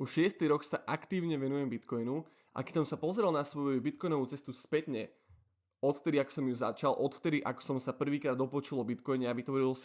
Už 6. rok sa aktívne venujem Bitcoinu a keď som sa pozrel na svoju bitcoinovú cestu spätne, odvtedy, ako som ju začal, odvtedy, ako som sa prvýkrát dopočul o Bitcoine a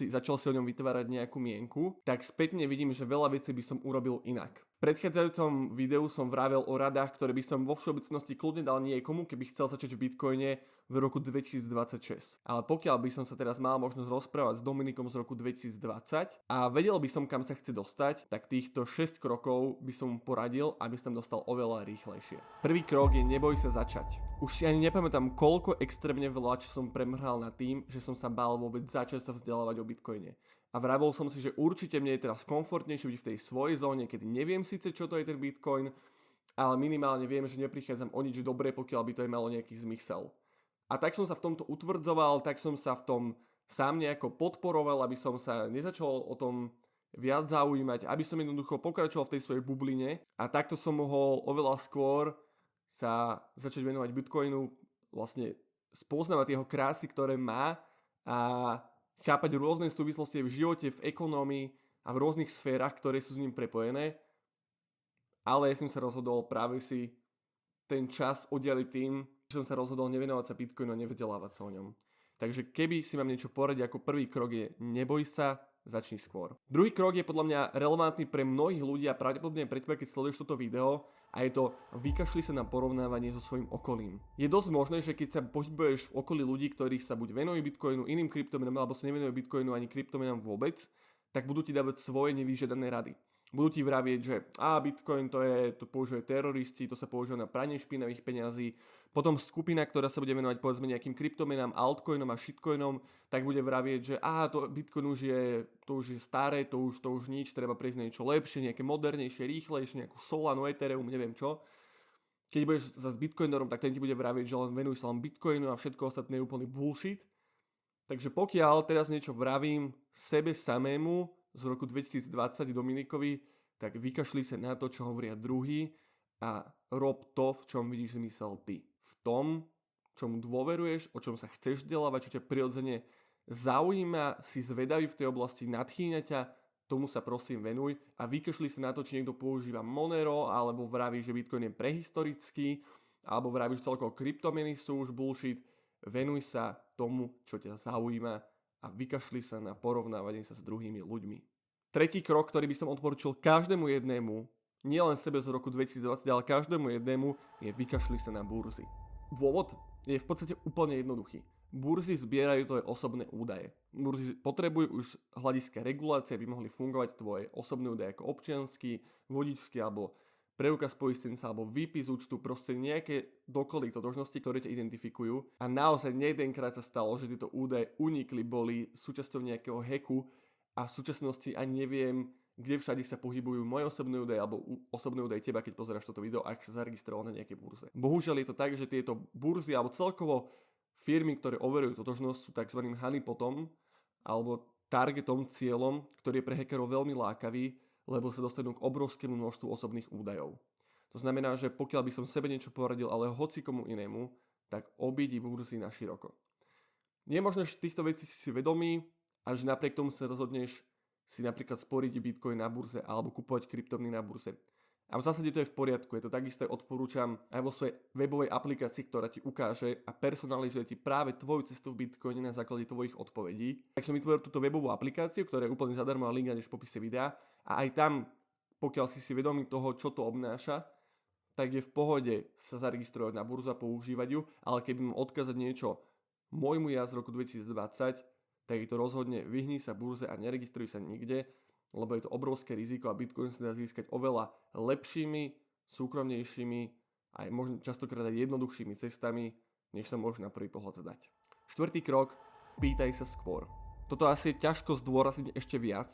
začal si o ňom vytvárať nejakú mienku, tak spätne vidím, že veľa vecí by som urobil inak. V predchádzajúcom videu som vravel o radách, ktoré by som vo všeobecnosti kľudne dal niekomu, keby chcel začať v Bitcoine v roku 2026. Ale pokiaľ by som sa teraz mal možnosť rozprávať s Dominikom z roku 2020 a vedel by som, kam sa chce dostať, tak týchto 6 krokov by som mu poradil, aby som dostal oveľa rýchlejšie. Prvý krok je neboj sa začať. Už si ani nepamätám, koľko extrémne veľa čo som premrhal nad tým, že som sa bál vôbec začať sa vzdelávať o Bitcoine. A vravol som si, že určite mne je teraz komfortnejšie byť v tej svojej zóne, kedy neviem síce, čo to je ten Bitcoin, ale minimálne viem, že neprichádzam o nič dobré, pokiaľ by to aj malo nejaký zmysel. A tak som sa v tomto utvrdzoval, tak som sa v tom sám nejako podporoval, aby som sa nezačal o tom viac zaujímať, aby som jednoducho pokračoval v tej svojej bubline a takto som mohol oveľa skôr sa začať venovať Bitcoinu, vlastne spoznávať jeho krásy, ktoré má a chápať rôzne súvislosti v živote, v ekonómii a v rôznych sférach, ktoré sú s ním prepojené. Ale ja som sa rozhodol práve si ten čas oddialiť tým, že som sa rozhodol nevenovať sa Bitcoinu a nevzdelávať sa o ňom. Takže keby si mám niečo poradiť, ako prvý krok je neboj sa, začni skôr. Druhý krok je podľa mňa relevantný pre mnohých ľudí a pravdepodobne pre teba, keď sleduješ toto video, a je to vykašli sa na porovnávanie so svojím okolím. Je dosť možné, že keď sa pohybuješ v okolí ľudí, ktorí sa buď venujú Bitcoinu, iným kryptomenám, alebo sa nevenujú Bitcoinu ani kryptomenám vôbec, tak budú ti dávať svoje nevyžiadané rady. Budú ti vravieť, že Bitcoin to používajú teroristi, to sa používa na pranie špinavých peňazí. Potom skupina, ktorá sa bude venovať povedzme nejakým kryptomenám, altcoinom a shitcoinom, tak bude vravieť, že to Bitcoin už je staré, to už nič, treba prejsť na niečo lepšie, nejaké modernejšie, rýchlejšie, nejakú Solanu, Ethereum, neviem čo. Keď budeš za Bitcoinerom, tak ten ti bude vravieť, že len venuj sa len Bitcoinu a všetko ostatné je úplný bullshit. Takže pokiaľ teraz niečo vravím sebe samému z roku 2020 Dominikovi, tak vykašli sa na to, čo hovoria druhý a rob to, v čom vidíš zmysel ty. V tom, čomu dôveruješ, o čom sa chceš vzdelávať, čo ťa prirodzene zaujíma, si zvedavý v tej oblasti, nadchýňa ťa, tomu sa prosím venuj a vykašli sa na to, či niekto používa Monero, alebo vraví, že Bitcoin je prehistorický, alebo vraví, že celkovo kryptomeny sú už bullshit. Venuj sa tomu, čo ťa zaujíma a vykašli sa na porovnávanie sa s druhými ľuďmi. Tretí krok, ktorý by som odporučil každému jednému, nielen sebe z roku 2020, ale každému jednému, je vykašli sa na burzy. Dôvod je v podstate úplne jednoduchý. Burzy zbierajú tvoje osobné údaje. Burzy potrebujú už z hľadiska regulácie, aby mohli fungovať tvoje osobné údaje ako občiansky, vodičský alebo preukaz poistenca alebo výpis účtu, proste nejaké doklady totožnosti, ktoré ťa identifikujú. A naozaj nejedenkrát sa stalo, že tieto údaje unikli, boli súčasťou nejakého hacku a v súčasnosti ani neviem, kde všade sa pohybujú moje osobné údaje alebo osobné údaje teba, keď pozeráš toto video, ak sa zaregistroval na nejakej burze. Bohužiaľ je to tak, že tieto burzy alebo celkovo firmy, ktoré overujú totožnosť, sú tzv. Honeypotom alebo targetom, cieľom, ktorý je pre hackerov veľmi lákavý, lebo sa dostanú k obrovskému množstvu osobných údajov. To znamená, že pokiaľ by som sebe niečo poradil, ale hoci komu inému, tak obídi burzy na široko. Nie je možné, že týchto vecí si vedomý a že napriek tomu sa rozhodneš si napríklad sporiť Bitcoin na burze alebo kupovať kryptomeny na burze. A v zásade to je v poriadku, je to takisto odporúčam aj vo svojej webovej aplikácii, ktorá ti ukáže a personalizuje ti práve tvoju cestu v Bitcoine na základe tvojich odpovedí. Tak som vytvoril túto webovú aplikáciu, ktorá je úplne zadarmo a link nájdeš v popise videa a aj tam, pokiaľ si vedomý toho, čo to obnáša, tak je v pohode sa zaregistrovať na burzu a používať ju, ale keby mám odkázať niečo môjmu ja z roku 2020, tak je to rozhodne vyhni sa burze a neregistruj sa nikde, lebo je to obrovské riziko a Bitcoin sa dá získať oveľa lepšími, súkromnejšími a aj možno častokrát aj jednoduchšími cestami, než sa môže na prvý pohľad zdať. Štvrtý krok, pýtaj sa skôr. Toto asi je ťažko zdôrazniť ešte viac,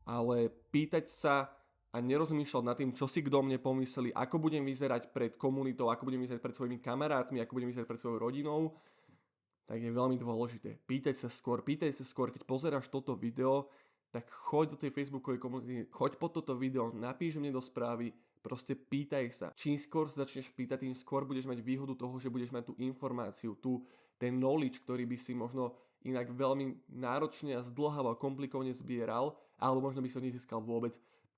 ale pýtať sa a nerozmýšľať nad tým, čo si kto mne pomyslí, ako budem vyzerať pred komunitou, ako budem vyzerať pred svojimi kamarátmi, ako budem vyzerať pred svojou rodinou, tak je veľmi dôležité. Pýtaj sa skôr, keď pozeráš toto video, tak choď do tej facebookovej komunity, choď pod toto video, napíš mne do správy, proste pýtaj sa. Čím skôr sa začneš pýtať, tým skôr budeš mať výhodu toho, že budeš mať tú informáciu, ten knowledge, ktorý by si možno inak veľmi náročne a zdĺhavo a komplikovane zbieral, alebo možno by si ho nezískal vôbec.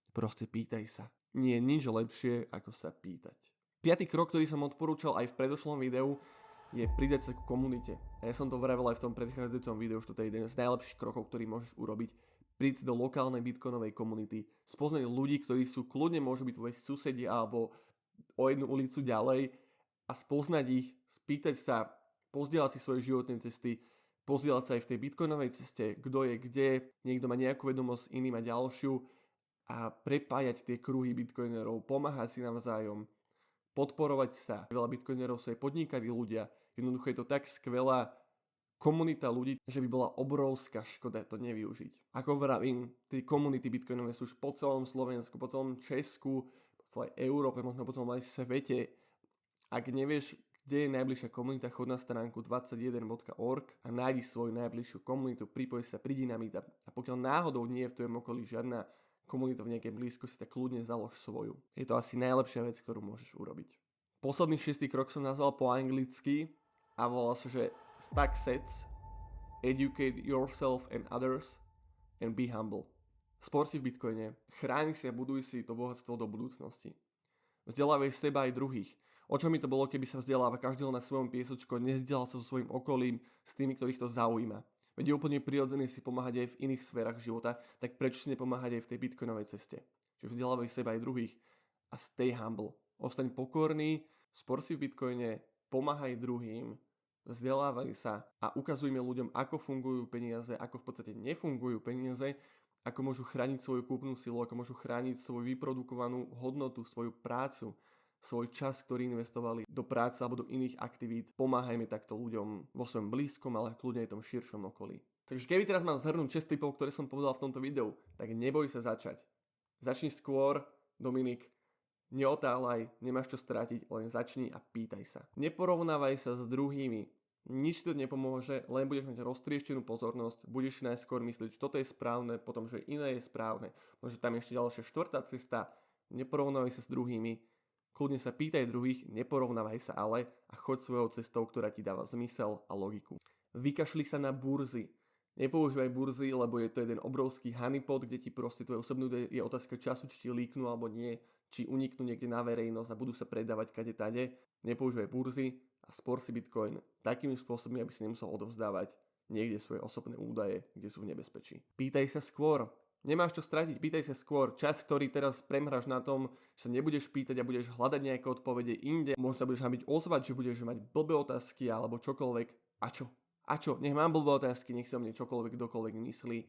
Proste pýtaj sa. Nie je nič lepšie, ako sa pýtať. 5. krok, ktorý som odporúčal aj v predošlom videu, je pridať sa ku komunite. A ja som to vravel aj v tom predchádzajúcom videu, že to je jeden z najlepších krokov, ktorý môžeš urobiť. Príď do lokálnej bitcoinovej komunity, spoznať ľudí, ktorí sú kľudne môžu byť tvoji susedia alebo o jednu ulicu ďalej a spoznať ich, spýtať sa, pozdieľať si svoje životné cesty, pozdieľať sa aj v tej bitcoinovej ceste, kto je kde, niekto má nejakú vedomosť, iný má ďalšiu a prepájať tie kruhy bitcoinerov, pomáhať si navzájom, podporovať sa. Veľa bitcoinerov sú aj podnikaví ľudia, jednoducho je to tak skvelá komunita ľudí, že by bola obrovská škoda to nevyužiť. Ako vravím, tie komunity bitcoinové sú už po celom Slovensku, po celom Česku, po celej Európe, možno po celom aj svete. Ak nevieš, kde je najbližšia komunita, chod na stránku 21.org a nájdi svoju najbližšiu komunitu, pripoj sa, prídi na meetup. A pokiaľ náhodou nie je v tvojom okolí žiadna komunita v nejakej blízkosti, tak kľudne založ svoju. Je to asi najlepšia vec, ktorú môžeš urobiť. Posledný 6. krok som nazval po anglicky a volá sa, že Stack sets, educate yourself and others and be humble. Spor si v bitcoine, chráň si a buduj si to bohatstvo do budúcnosti. Vzdelávaj seba aj druhých. O čo mi to bolo, keby sa vzdeláva každý na svojom piesočku, nezdielal sa so svojím okolím, s tými, ktorých to zaujíma. Veď je úplne prirodzené si pomáhať aj v iných sférach života, tak prečo si nepomáhať aj v tej bitcoinovej ceste? Čiže vzdelávaj seba aj druhých a stay humble. Ostaň pokorný, spor si v bitcoine, pomáhaj druhým, vzdelávaj sa a ukazujme ľuďom, ako fungujú peniaze, ako v podstate nefungujú peniaze, ako môžu chrániť svoju kúpnu silu, ako môžu chrániť svoju vyprodukovanú hodnotu, svoju prácu, svoj čas, ktorý investovali do práce alebo do iných aktivít. Pomáhajme takto ľuďom vo svojom blízkom, ale kľudne aj tom širšom okolí. Takže keby teraz mám zhrnúť 6 tipov, ktoré som povedal v tomto videu, tak neboj sa začať. Začni skôr, Dominik, neotáľaj, nemáš čo strátiť, len začni a pýtaj sa. Neporovnávaj sa s druhými. Nič to nepomôže, len budeš mať roztrieštenú pozornosť, budeš najskôr myslieť, že toto je správne, potom, že iné je správne, že tam je ešte ďalšia 4. cesta, neporovnávaj sa s druhými, kľudne sa pýtaj druhých, neporovnávaj sa ale a choď svojou cestou, ktorá ti dáva zmysel a logiku. Vykašli sa na burzy. Nepoužívaj burzy, lebo je to jeden obrovský honeypot, kde ti proste tvoje osobné je otázka času, či ti líknú alebo nie, či uniknú niekde na verejnosť a budú sa predávať kade tade. Nepoužívaj burzy a spor si bitcoin takými spôsobmi, aby si nemusel odovzdávať niekde svoje osobné údaje, kde sú v nebezpečí. Pýtaj sa skôr. Nemáš čo stratiť, pýtaj sa skôr. Čas, ktorý teraz premhráš na tom, že sa nebudeš pýtať a budeš hľadať nejaké odpovede inde, možno sa budeš hambiť ozvať, že budeš mať blbé otázky alebo čokoľvek. A čo? A čo? Nech mám blbé otázky, nech si o mne čokoľvek kdokoľvek myslí.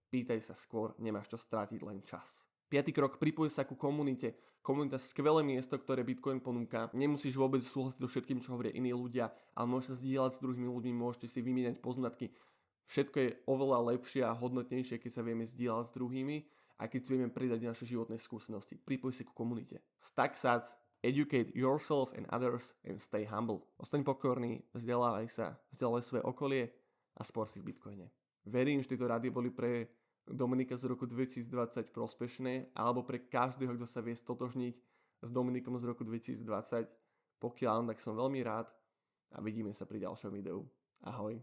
Pýtaj sa skôr, nemáš čo stratiť, len čas. 5. krok, pripoj sa ku komunite. Komunita je skvelé miesto, ktoré Bitcoin ponúka. Nemusíš vôbec súhlasiť so všetkým, čo hovoria iní ľudia, ale môžeš sa zdieľať s druhými ľuďmi, môžete si vymieňať poznatky. Všetko je oveľa lepšie a hodnotnejšie, keď sa vieme zdieľať s druhými a keď vieme pridať naše životné skúsenosti. Pripoj sa ku komunite. Stack sats, educate yourself and others and stay humble. Ostaň pokorný, vzdelávaj sa, vzdelávaj svoje okolie a spor si v Bitcoine. Verím, že tieto rady boli pre Dominika z roku 2020 prospešné, alebo pre každého, kto sa vie stotožniť s Dominikom z roku 2020. Pokiaľ, tak som veľmi rád a vidíme sa pri ďalšom videu. Ahoj.